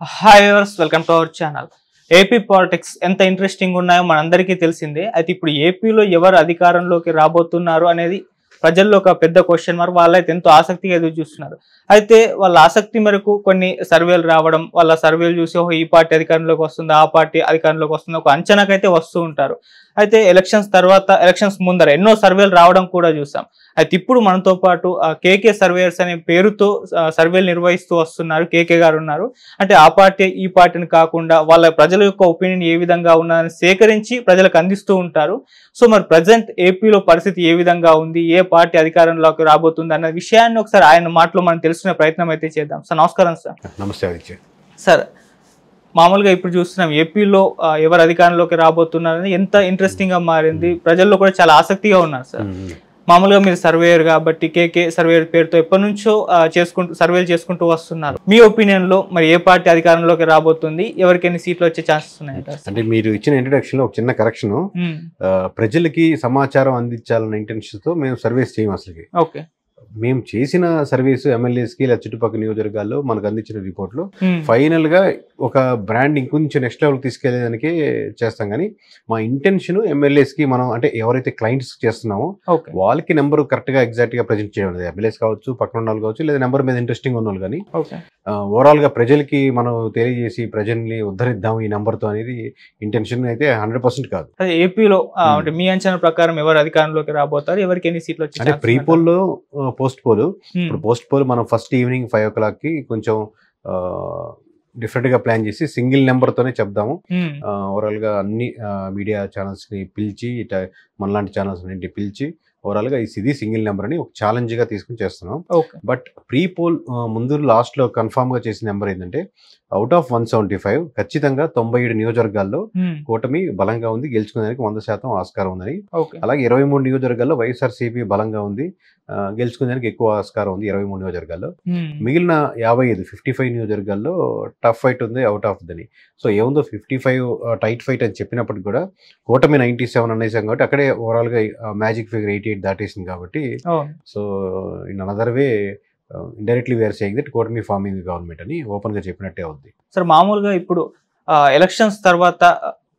Hi viewers, welcome to our channel. AP politics ఎంత interesting ఉన్నాయో మనందరికీ తెలిసిందే. అయితే ఇప్పుడు ఏపీలో ఎవరు అధికారంలోకి రాబోతున్నారు అనేది ప్రజల్లో ఒక పెద్ద క్వశ్చన్ మార్క్. వాళ్ళైతే ఎంతో ఆసక్తిగా ఎదురు చూస్తున్నారు. అయితే వాళ్ళ ఆసక్తి మేరకు కొన్ని సర్వేలు రావడం, వాళ్ళ సర్వేలు చూసి ఈ పార్టీ అధికారంలోకి వస్తుందా, ఆ పార్టీ అధికారంలోకి వస్తుందా, ఒక అంచనాకైతే వస్తూ ఉంటారు. అయితే ఎలక్షన్స్ తర్వాత, ఎలక్షన్స్ ముందర ఎన్నో సర్వేలు రావడం కూడా చూసాం. అయితే ఇప్పుడు మనతో పాటు కేకే సర్వేయర్స్ అనే పేరుతో సర్వేలు నిర్వహిస్తూ వస్తున్నారు కేకే గారు ఉన్నారు. అంటే ఆ పార్టీ ఈ పార్టీని కాకుండా వాళ్ళ ప్రజల యొక్క ఒపీనియన్ ఏ విధంగా ఉన్నదని సేకరించి ప్రజలకు అందిస్తూ ఉంటారు. సో మరి ప్రజెంట్ ఏపీలో పరిస్థితి ఏ విధంగా ఉంది, ఏ పార్టీ అధికారంలోకి రాబోతుంది అన్న విషయాన్ని ఒకసారి ఆయన మాటలో మనం తెలుసుకునే ప్రయత్నం అయితే చేద్దాం. సార్ నమస్కారం. సార్ నమస్తే ఆదిత్య. సార్ మామూలుగా ఇప్పుడు చూస్తున్నాం ఏపీలో ఎవరు అధికారంలోకి రాబోతున్నారని ఎంత ఇంట్రెస్టింగ్ గా మారింది, ప్రజల్లో కూడా చాలా ఆసక్తిగా ఉన్నారు. సార్ మామూలుగా మీరు సర్వేయర్ కాబట్టి కేకే సర్వేయర్ పేరుతో ఎప్పటి నుంచో సర్వేలు చేసుకుంటూ వస్తున్నారు. మీ ఒపీనియన్ లో మరి ఏ పార్టీ అధికారంలోకి రాబోతుంది, ఎవరికి ఎన్ని సీట్లు వచ్చే ఛాన్సెస్ ఉన్నాయి? అంటే మీరు ఇచ్చిన ఇంట్రడక్షన్ లో ఒక చిన్న కరెక్షన్. ప్రజలకి సమాచారం అందించాలన్న ఇంటెన్షన్ తో మేము సర్వేస్ చేయం. అసలుకి ఓకే, మేము చేసిన సర్వీస్ ఎమ్మెల్యేస్ కి లేదా చుట్టుపక్కల నియోజకవర్గాల్లో మనకు అందించిన రిపోర్ట్లు ఫైనల్ గా ఒక బ్రాండ్ ఇంకొంచెం నెక్స్ట్ లెవెల్ తీసుకెళ్లేదానికి చేస్తాం. కానీ మా ఇంటెన్షన్ ఎమ్మెల్యేస్ కి మనం అంటే ఎవరైతే క్లయింట్స్ చేస్తున్నామో వాళ్ళకి నెంబర్ కరెక్ట్ గా ఎగ్జాక్ట్ గా ప్రెజెంట్ చేయడం. ఎమ్మెల్యేస్ కావచ్చు, పక్కన ఉన్న వాళ్ళు కావచ్చు, లేదా నెంబర్ మీద ఇంట్రెస్టింగ్ ఉన్న వాళ్ళు. కానీ ఓవరాల్ గా ప్రజలకి మనం తెలియజేసి ప్రజల్ని ఉద్ధరిద్దాం ఈ నెంబర్ తో అనేది ఇంటెన్షన్ అయితే 100% కాదు. ఏపీలో మీ అంచనా ప్రకారం ఎవరు అధికారంలోకి రాబోతారు, ఎవరికి ఎన్ని సీట్లు వచ్చాయి? అంటే ప్రీ పోల్ లో పోస్ట్ పోల్, ఇప్పుడు పోస్ట్ పోల్ మనం ఫస్ట్ ఈవినింగ్ 5 o'clock కి కొంచెం డిఫరెంట్ గా ప్లాన్ చేసి సింగిల్ నెంబర్ తోనే చెప్దాము. ఓవరాల్ గా అన్ని మీడియా ఛానల్స్ ని పిలిచి, మనలాంటి ఛానల్స్ అన్నింటినీ పిలిచి ఓవరాల్ గా ఇది సింగిల్ నెంబర్ అని ఒక ఛాలెంజ్ గా తీసుకుని చేస్తున్నాం. బట్ ప్రీ పోల్ ముందు లాస్ట్ లో కన్ఫర్మ్ గా చేసిన నెంబర్ ఏంటంటే అవుట్ ఆఫ్ 175 ఖచ్చితంగా 97 నియోజకవర్గాల్లో కూటమి బలంగా ఉంది, గెలుచుకునేదానికి 100% ఆస్కారం ఉందని. అలాగే 23 నియోజకవర్గాల్లో వైఎస్ఆర్సీపీ బలంగా ఉంది, గెలుచుకునేదానికి ఎక్కువ ఆస్కారం ఉంది 23 నియోజకవర్గాల్లో. మిగిలిన 55 నియోజకవర్గాల్లో టఫ్ ఫైట్ ఉంది అవుట్ ఆఫ్ దని. సో ఏముందో 55 టైట్ ఫైట్ అని చెప్పినప్పటికి కూడా కూటమి 97 అనేసాం కాబట్టి అక్కడే ఓవరాల్ గా మ్యాజిక్ ఫిగర్ 88 దాటేసింది కాబట్టి. So in another way indirectly we are saying that కూటమి ఫార్మింగ్ గవర్నమెంట్ అని ఓపెన్ గా చెప్పినట్టే అవుద్ది. సార్ మామూలుగా ఇప్పుడు ఎలక్షన్స్ తర్వాత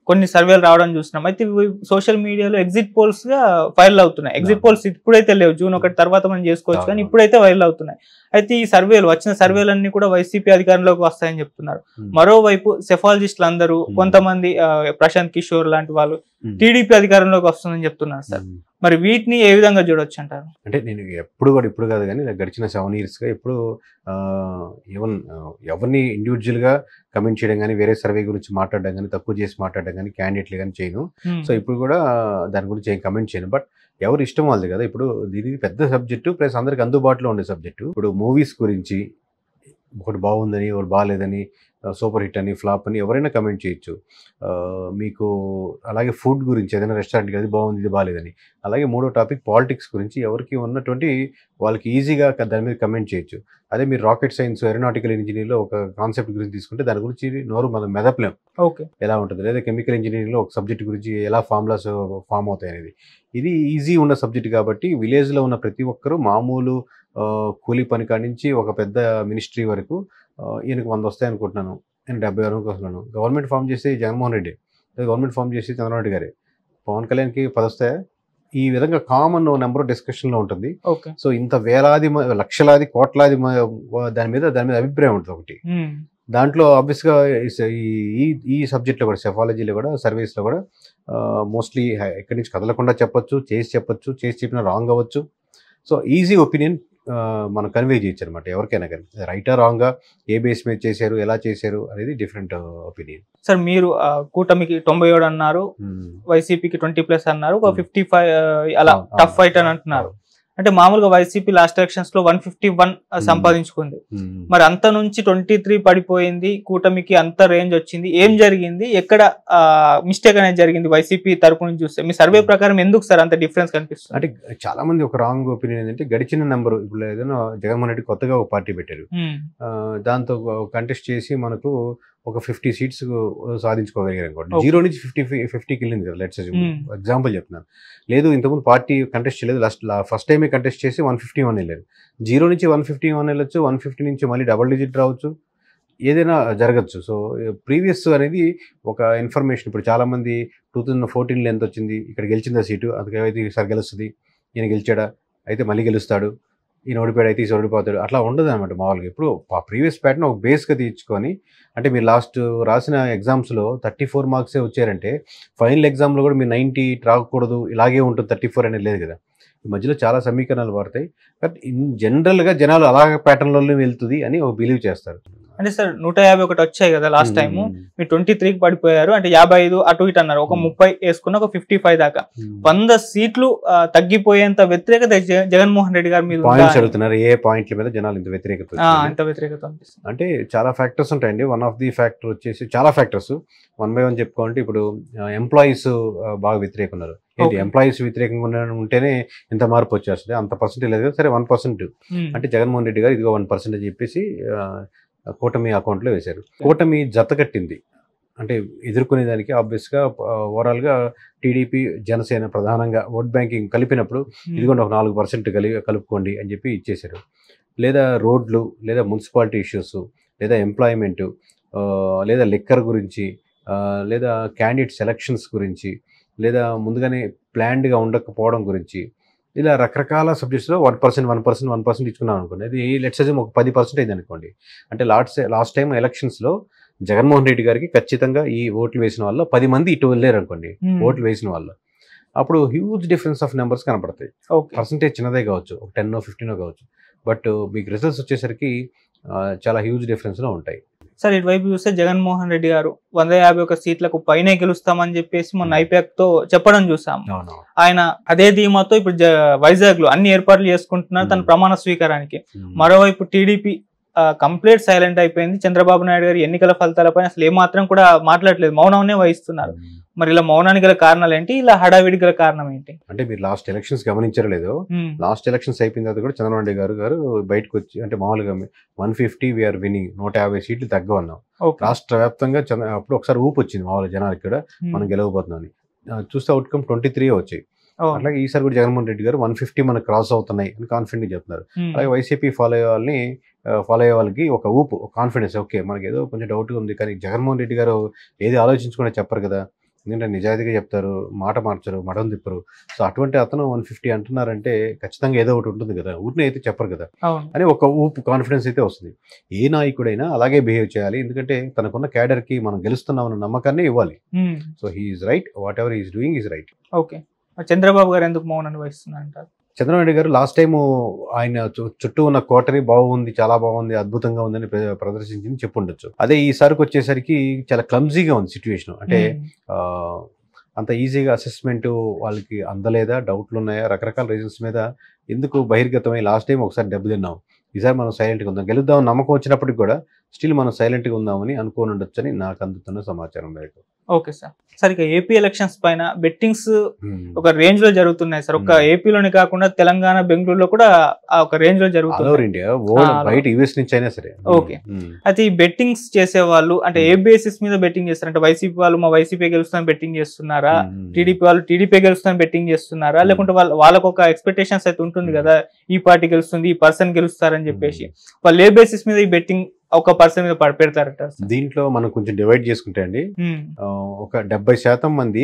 కొన్ని సర్వేలు రావడం చూస్తున్నాం. అయితే సోషల్ మీడియాలో ఎగ్జిట్ పోల్స్ గా వైరల్ అవుతున్నాయి. ఎగ్జిట్ పోల్స్ ఇప్పుడైతే లేవు, జూన్ 1 తర్వాత మనం చేసుకోవచ్చు, కానీ ఇప్పుడైతే వైరల్ అవుతున్నాయి. అయితే ఈ సర్వేలు వచ్చిన సర్వేలన్నీ కూడా వైసీపీ అధికారంలోకి వస్తాయని చెప్తున్నారు. మరోవైపు సెఫాలజిస్టులు అందరూ, కొంతమంది ప్రశాంత్ కిషోర్ లాంటి వాళ్ళు టీడీపీ అధికారంలోకి వస్తుందని చెప్తున్నారు. సార్ మరి వీటిని ఏ విధంగా చూడొచ్చు అంటారు? అంటే నేను ఎప్పుడు కూడా ఇప్పుడు కాదు కానీ గడిచిన 7 years గా ఎప్పుడు ఎవరిని ఇండివిజువల్ గా కమెంట్ చేయడం కానీ, వేరే సర్వే గురించి మాట్లాడడం కానీ, తక్కువ చేసి మాట్లాడడం కానీ, క్యాండిడేట్లు కానీ చేయను. సో ఇప్పుడు కూడా దాని గురించి ఏం కమెంట్ చేయను. బట్ ఎవరు ఇష్టం వాళ్ళది కదా. ఇప్పుడు దీనికి పెద్ద సబ్జెక్టు ప్లస్ అందరికి అందుబాటులో ఉండే సబ్జెక్టు. ఇప్పుడు మూవీస్ గురించి ఒకటి బాగుందని, ఒకటి బాగాలేదని, సూపర్ హిట్ అని, ఫ్లాప్ అని ఎవరైనా కమెంట్ చేయొచ్చు. మీకు అలాగే ఫుడ్ గురించి ఏదైనా రెస్టారెంట్కి అది బాగుంది, ఇది బాగాలేదని. అలాగే మూడో టాపిక్ పాలిటిక్స్ గురించి ఎవరికి ఉన్నటువంటి వాళ్ళకి ఈజీగా దాని మీద కమెంట్ చేయొచ్చు. అదే మీరు రాకెట్ సైన్స్, ఏరోనాటికల్ ఇంజనీరింగ్లో ఒక కాన్సెప్ట్ గురించి తీసుకుంటే దాని గురించి నోరు మనం మెదపలేం ఎలా ఉంటుంది. లేదా కెమికల్ ఇంజనీరింగ్లో ఒక సబ్జెక్ట్ గురించి ఎలా ఫార్ములాస్ ఫామ్ అవుతాయి అనేది. ఇది ఈజీ ఉన్న సబ్జెక్ట్ కాబట్టి విలేజ్లో ఉన్న ప్రతి ఒక్కరూ మామూలు కూలీ పని కాడి నుంచి ఒక పెద్ద మినిస్ట్రీ వరకు ఈయనకు 100 వస్తాయి అనుకుంటున్నాను, నేను 70 వరకు వస్తున్నాను. గవర్నమెంట్ ఫామ్ చేసి జగన్మోహన్ రెడ్డి, గవర్నమెంట్ ఫామ్ చేసి చంద్రబాబు నాయుడు గారే, పవన్ కళ్యాణ్కి 10 వస్తాయా? ఈ విధంగా కామన్ నెంబర్ డిస్కషన్లో ఉంటుంది. సో ఇంత వేలాది లక్షలాది కోట్లాది దాని మీద అభిప్రాయం ఉంటుంది ఒకటి. దాంట్లో ఆబ్వియస్గా ఈ సబ్జెక్ట్లో కూడా, సెఫాలజీలో కూడా, సర్వీస్లో కూడా మోస్ట్లీ ఎక్కడి నుంచి కదలకుండా చెప్పొచ్చు, చేసి చెప్పినా రాంగ్ అవ్వచ్చు. సో ఈజీ ఒపీనియన్ మనం కన్వే చేయొచ్చు అనమాట ఎవరికైనా. కానీ రైటా రాంగా, ఏ బేస్ మీద చేశారు, ఎలా చేశారు అనేది డిఫరెంట్ ఒపీనియన్. సార్ మీరు కూటమికి 97 అన్నారు, వైసీపీకి 20+ అన్నారు, ఒక 55 అలా టఫ్ ఫైట్ అని అంటున్నారు. అంటే మామూలుగా వైసీపీ లాస్ట్ ఎలక్షన్స్ లో 151 సంపాదించుకుంది. మరి అంత నుంచి 23 పడిపోయింది, కూటమికి అంత రేంజ్ వచ్చింది. ఏం జరిగింది, ఎక్కడ మిస్టేక్ అనేది జరిగింది వైసీపీ తరపు నుంచి చూస్తే? మీ సర్వే ప్రకారం ఎందుకు సార్ అంత డిఫరెన్స్ కనిపిస్తుంది? అంటే చాలా మంది ఒక రాంగ్ ఒపీనియన్ ఏంటంటే గడిచిన నెంబర్, ఇప్పుడు ఏదైనా జగన్మోహన్ రెడ్డి కొత్తగా ఒక పార్టీ పెట్టారు, దాంతో కంటెస్ట్ చేసి మనకు ఒక 50 seats సాధించుకోగలిగారు అనుకోండి. 0 నుంచి 50 వెళ్ళింది కదా. లెట్స్ ఎగ్జాంపుల్ చెప్తున్నాను. లేదు ఇంతకుముందు పార్టీ కంటెస్ట్ చేయలేదు, ఫస్ట్ టైమే కంటెస్ట్ చేసి 151 వెళ్ళారు. 0 నుంచి 151 వెళ్ళొచ్చు, 150 నుంచి మళ్ళీ డబుల్ డిజిట్ రావచ్చు, ఏదైనా జరగచ్చు. సో ప్రీవియస్ అనేది ఒక ఇన్ఫర్మేషన్ ఇప్పుడు చాలామంది 2014లో ఎంత వచ్చింది, ఇక్కడ గెలిచిందా సీటు, అందుకైతే ఈసారి గెలుస్తుంది, ఈయన గెలిచాడా అయితే మళ్ళీ గెలుస్తాడు, ఈయన ఓడిపోయాడు అయితే ఈసారి ఓడిపోతాడు, అట్లా ఉండదు అనమాట. మామూలుగా ఇప్పుడు ప్రీవియస్ ప్యాటర్న్ ఒక బేస్గా తీర్చుకొని, అంటే మీరు లాస్ట్ రాసిన ఎగ్జామ్స్లో 34 మార్క్సే వచ్చారంటే ఫైనల్ ఎగ్జామ్లో కూడా మీరు 90 రాకూడదు, ఇలాగే ఉంటుంది 34 అనేది లేదు కదా. ఈ మధ్యలో చాలా సమీకరణాలు పడతాయి. బట్ ఇన్ జనరల్గా జనాలు అలాగే ప్యాటర్న్లోనే వెళ్తుంది అని ఒక బిలీవ్ చేస్తారు. అంటే సార్ 151 వచ్చాయి కదా లాస్ట్ టైము, మీరు 23కి పడిపోయారు, అంటే 55 అటు ఇటు అన్నారు, ఒక 30 వేసుకున్న ఒక 55 దాకా 100 సీట్లు తగ్గిపోయేంత వ్యతిరేకత జగన్మోహన్ రెడ్డి గారి మీద పాయింట్స్ అడుగుతున్నారు. ఏ పాయింట్ల మీద జనాలు ఇంత వ్యతిరేకత అనిపిస్తుంది? అంటే చాలా ఫ్యాక్టర్స్ ఉంటాయండి. వన్ ఆఫ్ ది ఫ్యాక్టర్ వచ్చేసి చాలా ఫ్యాక్టర్స్ 1 by 1 చెప్పుకోవాలంటే ఇప్పుడు ఎంప్లాయీస్ బాగా వ్యతిరేకంగా ఉన్నారు. ఏంటి ఎంప్లాయీస్ వ్యతిరేకంగా ఉంటేనే ఇంత మార్పు వచ్చేస్తుంది, అంత పర్సెంటేజ్ లేదు కదా. సరే 1% అంటే జగన్మోహన్ రెడ్డి గారు ఇదిగో 1% అని చెప్పేసి కూటమి అకౌంట్లో వేశారు. కూటమి జత కట్టింది అంటే ఎదుర్కొనేదానికి ఆబ్వియస్గా ఓవరాల్గా టీడీపీ జనసేన ప్రధానంగా ఓట్ బ్యాంకింగ్ కలిపినప్పుడు ఇదిగోండి ఒక 4% కలుపుకోండి అని చెప్పి ఇచ్చేశారు. లేదా రోడ్లు, లేదా మున్సిపాలిటీ ఇష్యూస్, లేదా ఎంప్లాయ్మెంటు, లేదా లిక్కర్ గురించి, లేదా క్యాండిడేట్ సెలక్షన్స్ గురించి, లేదా ముందుగానే ప్లాన్డ్గా ఉండకపోవడం గురించి, ఇలా రకరకాల సబ్జెక్ట్స్లో 1% ఇచ్చుకున్నాం అనుకోండి. అది లెట్స్ అజ్యూమ్ ఒక 10% అయింది అనుకోండి. అంటే లాస్ట్ టైం ఎలక్షన్స్లో జగన్మోహన్ రెడ్డి గారికి ఖచ్చితంగా ఈ ఓట్లు వేసిన వాళ్ళు 10 మంది ఇటు వెళ్ళారు అనుకోండి, ఓట్లు వేసిన వాళ్ళు. అప్పుడు హ్యూజ్ డిఫరెన్స్ ఆఫ్ నెంబర్స్ కనపడతాయి. పర్సంటేజ్ చిన్నదే కావచ్చు, ఒక 10 15 కావచ్చు, బట్ మీకు రిజల్ట్స్ వచ్చేసరికి చాలా హ్యూజ్ డిఫరెన్స్లో ఉంటాయి. సార్ ఇటువైపు చూస్తే జగన్మోహన్ రెడ్డి గారు 151 సీట్లకు పైనే గెలుస్తామని చెప్పేసి మొన్న ఐపాక్ తో చెప్పడం చూసాం. ఆయన అదే ధీమాతో ఇప్పుడు వైజాగ్ లో అన్ని ఏర్పాట్లు చేసుకుంటున్నారు తన ప్రమాణ స్వీకారానికి. మరోవైపు టీడీపీ కంప్లీట్ సైలెంట్ అయిపోయింది. చంద్రబాబు నాయుడు గారు ఎన్నికల ఫలితాలపై అసలు ఏమాత్రం కూడా మాట్లాడలేదు, మౌనంనే వహిస్తున్నారు. మరి ఇలా మౌనానికి గల కారణాలు ఏంటి, ఇలా హడావిడి గల కారణం ఏంటి? అంటే మీరు లాస్ట్ ఎలక్షన్స్ గమనించారో లేదో, లాస్ట్ ఎలక్షన్స్ అయిపోయిన తర్వాత కూడా చంద్రబాబు నాయుడు గారు బయటకు వచ్చి అంటే మామూలుగా 150 వీఆర్ వినింగ్, 150 సీట్లు తగ్గవన్నాం. రాష్ట్ర వ్యాప్తంగా అప్పుడు ఒకసారి ఊపు వచ్చింది మామూలు జనాలకి కూడా మనం గెలవబోతున్నాం. చూస్తే అవుట్కమ్ 23 వచ్చాయి. అట్లాగే ఈసారి కూడా జగన్మోహన్ రెడ్డి గారు 150 మనకు క్రాస్ అవుతున్నాయి అని కాన్ఫిడెంట్ చెప్తున్నారు. అలాగే వైసీపీ ఫాలో అయ్యే వాళ్ళకి ఒక ఊపు, ఒక కాన్ఫిడెన్స్, ఓకే మనకి ఏదో కొంచెం డౌట్గా ఉంది, కానీ జగన్మోహన్ రెడ్డి గారు ఏది ఆలోచించుకునే చెప్పరు కదా, ఎందుకంటే నిజాయితీగా చెప్తారు, మాట మార్చరు, మడం తిప్పరు. సో అటువంటి అతను 150 అంటున్నారంటే ఖచ్చితంగా ఏదో ఒకటి ఉంటుంది కదా, ఊరిని అయితే చెప్పరు కదా అని ఒక ఊపు కాన్ఫిడెన్స్ అయితే వస్తుంది. ఏ నాయకుడైనా అలాగే బిహేవ్ చేయాలి, ఎందుకంటే తనకున్న క్యాడర్కి మనం గెలుస్తున్నామన్న నమ్మకాన్ని ఇవ్వాలి. So he's right, whatever he's doing is right. Okay, Chandrababu garu ఎందుకు మౌనాన్ని వహిస్తున్నారంటారు? చంద్రబాబు నాయుడు గారు లాస్ట్ టైము ఆయన చుట్టూ ఉన్న కోటరీ బాగుంది, చాలా బాగుంది, అద్భుతంగా ఉందని ప్రదర్శించింది చెప్పుండొచ్చు. అదే ఈసారికి వచ్చేసరికి చాలా క్లమ్జీగా ఉంది సిచ్యువేషన్. అంటే అంత ఈజీగా అసెస్మెంట్ వాళ్ళకి అందలేదా, డౌట్లు ఉన్నాయా, రకరకాల రీజన్స్ మీద ఎందుకు బహిర్గతమై లాస్ట్ టైం ఒకసారి దెబ్బతిన్నాం, ఈసారి మనం సైలెంట్గా ఉందాం, గెలుద్దాం నమ్మకం వచ్చినప్పటికి కూడా స్టిల్ మనం సైలెంట్గా ఉందామని అనుకోని ఉండొచ్చు అని నాకు అందుతున్న సమాచారం మేరకు. Okay sir. సార్ ఇక ఏపీ ఎలక్షన్స్ పైన బెట్టింగ్స్ ఒక రేంజ్ లో జరుగుతున్నాయి సార్. ఒక ఏపీలోనే కాకుండా తెలంగాణ, బెంగళూరులో కూడా ఒక రేంజ్ లో జరుగుతుంది. ఓకే, అయితే ఈ బెట్టింగ్స్ చేసే వాళ్ళు అంటే ఏ బేసిస్ మీద బెట్టింగ్ చేస్తారు? అంటే వైసీపీ వాళ్ళు మా వైసీపీ గెలుస్తామని బెట్టింగ్ చేస్తున్నారా, టీడీపీ వాళ్ళు టీడీపీ గెలుస్తామని బెట్టింగ్ చేస్తున్నారా, లేకుంటే వాళ్ళకు ఒక ఎక్స్పెక్టేషన్స్ అయితే ఉంటుంది కదా, ఈ పార్టీ గెలుస్తుంది, ఈ పర్సన్ గెలుస్తారని చెప్పేసి, వాళ్ళు ఏ బేసిస్ మీద ఈ బెట్టింగ్ ఒక పర్సన్ మీద పెడతారట? దీంట్లో మనం కొంచెం డివైడ్ చేసుకుంటే అండి, ఒక 70% మంది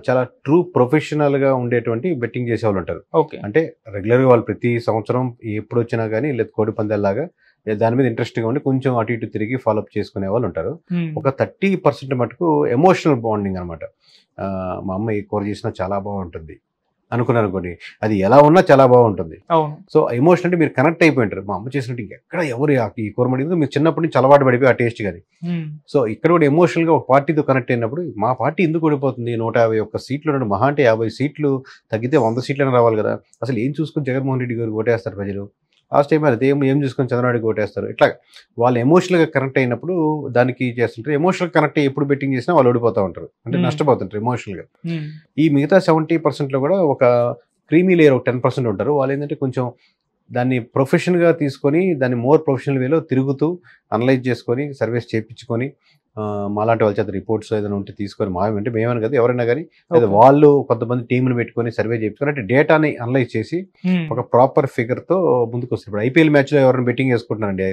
చాలా ట్రూ ప్రొఫెషనల్ గా ఉండేటువంటి బెట్టింగ్ చేసే వాళ్ళు ఉంటారు. అంటే రెగ్యులర్ గా వాళ్ళు ప్రతి సంవత్సరం ఎప్పుడు వచ్చినా కానీ లేదా కోడి పందాల్లాగా దాని మీద ఇంట్రెస్ట్ గా ఉండి కొంచెం అటు ఇటు తిరిగి ఫాలోఅప్ చేసుకునే వాళ్ళు ఉంటారు. ఒక 30% మటుకు ఎమోషనల్ బాండింగ్ అనమాట. మా అమ్మ ఈ కూర చేసినా చాలా బాగుంటుంది అనుకున్నారనుకోండి, అది ఎలా ఉన్నా చాలా బాగుంటుంది. సో ఎమోషన్ అంటే మీరు కనెక్ట్ అయిపోయింటారు, మా అమ్మ చేసినట్టు ఎక్కడ ఎవరు ఈ కూర మడిగిందో మీరు చిన్నప్పటి నుంచి అలవాటు పడిపోయి ఆ టేస్ట్ కానీ. సో ఇక్కడ కూడా ఎమోషనల్ గా ఒక పార్టీతో కనెక్ట్ అయినప్పుడు మా పార్టీ ఎందుకు ఓడిపోతుంది, 151 సీట్లు ఉన్నాడు, మహా అంటే 50 సీట్లు తగ్గితే 100 సీట్లైనా రావాలి కదా, అసలు ఏం చూసుకుని జగన్మోహన్ రెడ్డి గారు ఓటేస్తారు ప్రజలు, లాస్ట్ టైం అది ఏం చూసుకొని చంద్రబాబుకి ఓటేస్తారు, ఇట్లా వాళ్ళు ఎమోషనల్గా కనెక్ట్ అయినప్పుడు దానికి చేస్తుంటారు. ఎమోషనల్ కనెక్ట్ ఎప్పుడు బెట్టింగ్ చేసినా వాళ్ళు ఓడిపోతూ ఉంటారు, అంటే నష్టపోతుంటారు ఎమోషనల్గా. ఈ మిగతా 70%లో కూడా ఒక క్రీమీ లేయర్ ఒక 10% ఉంటారు. వాళ్ళు ఏంటంటే కొంచెం దాన్ని ప్రొఫెషన్గా తీసుకొని దాన్ని మోర్ ప్రొఫెషనల్ వేలో తిరుగుతూ అనలైజ్ చేసుకొని సర్వేస్ చేయించుకొని మాలాంటి వాళ్ళ చేత రిపోర్ట్స్ ఏదైనా ఉంటే తీసుకొని అంటే మేమని కదా ఎవరైనా కానీ లేదా వాళ్ళు కొంతమంది టీంలు పెట్టుకొని సర్వే చేయించుకొని అంటే డేటాని అనలైజ్ చేసి ఒక ప్రాపర్ ఫిగర్తో ముందుకు వస్తుంది. ఇప్పుడు ఐపీఎల్ మ్యాచ్లో ఎవరైనా బెట్టింగ్ వేసుకుంటున్నారండి,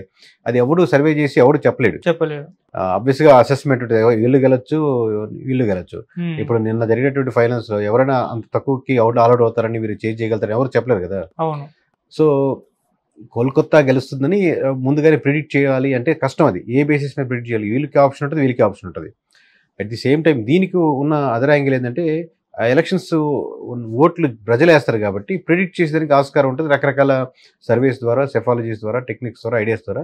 అది ఎవడు సర్వే చేసి ఎవడు చెప్పలేడు. ఆబ్వియస్గా అసెస్మెంట్ ఉంటుంది, వీళ్ళు గెలచ్చు వీళ్ళు గెలచ్చు. ఇప్పుడు నిన్న జరిగినటువంటి ఫైనల్స్లో ఎవరైనా అంత తక్కువకి ఆల్అౌట్ అవుతారని మీరు చేంజ్ చేయగలుగుతారని ఎవరు చెప్పలేరు కదా. సో కోల్కతా గెలుస్తుందని ముందుగానే ప్రిడిక్ట్ చేయాలి అంటే కష్టం. అది ఏ బేసిస్ మీద ప్రిడిక్ట్ చేయాలి? వీళ్ళకి ఆప్షన్ ఉంటుంది, వీళ్ళకి ఆప్షన్ ఉంటుంది. అట్ ది సేమ్ టైం దీనికి ఉన్న అదర్ యాంగిల్ ఏంటంటే ఎలక్షన్స్ ఓట్లు ప్రజలు వేస్తారు కాబట్టి ప్రిడిక్ట్ చేసేదానికి ఆస్కారం ఉంటుంది రకరకాల సర్వేస్ ద్వారా, సెఫాలజీస్ ద్వారా, టెక్నిక్స్ ద్వారా, ఐడియాస్ ద్వారా.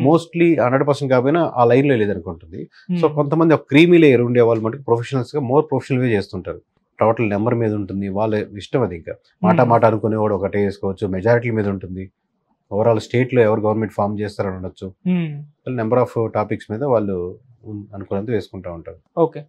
మోస్ట్లీ 100% కాకపోయినా ఆ లైన్లో లేదనుకుంటుంది. సో కొంతమంది ఒక క్రీమీ లేయర్ ఉండే వాళ్ళు మటుకు ప్రొఫెషనల్స్గా మోర్ ప్రొఫెషనల్గా చేస్తుంటారు. టోటల్ నెంబర్ మీద ఉంటుంది, వాళ్ళ ఇష్టం. అది ఇంకా మాట అనుకునేవాడు ఒకటే వేసుకోవచ్చు, మెజారిటీ మీద ఉంటుంది. ఓవరాల్ స్టేట్లో ఎవరు గవర్నమెంట్ ఫామ్ చేస్తారని ఉండొచ్చు. నెంబర్ ఆఫ్ టాపిక్స్ మీద వాళ్ళు అనుకున్నంత వేసుకుంటూ ఉంటారు. ఓకే.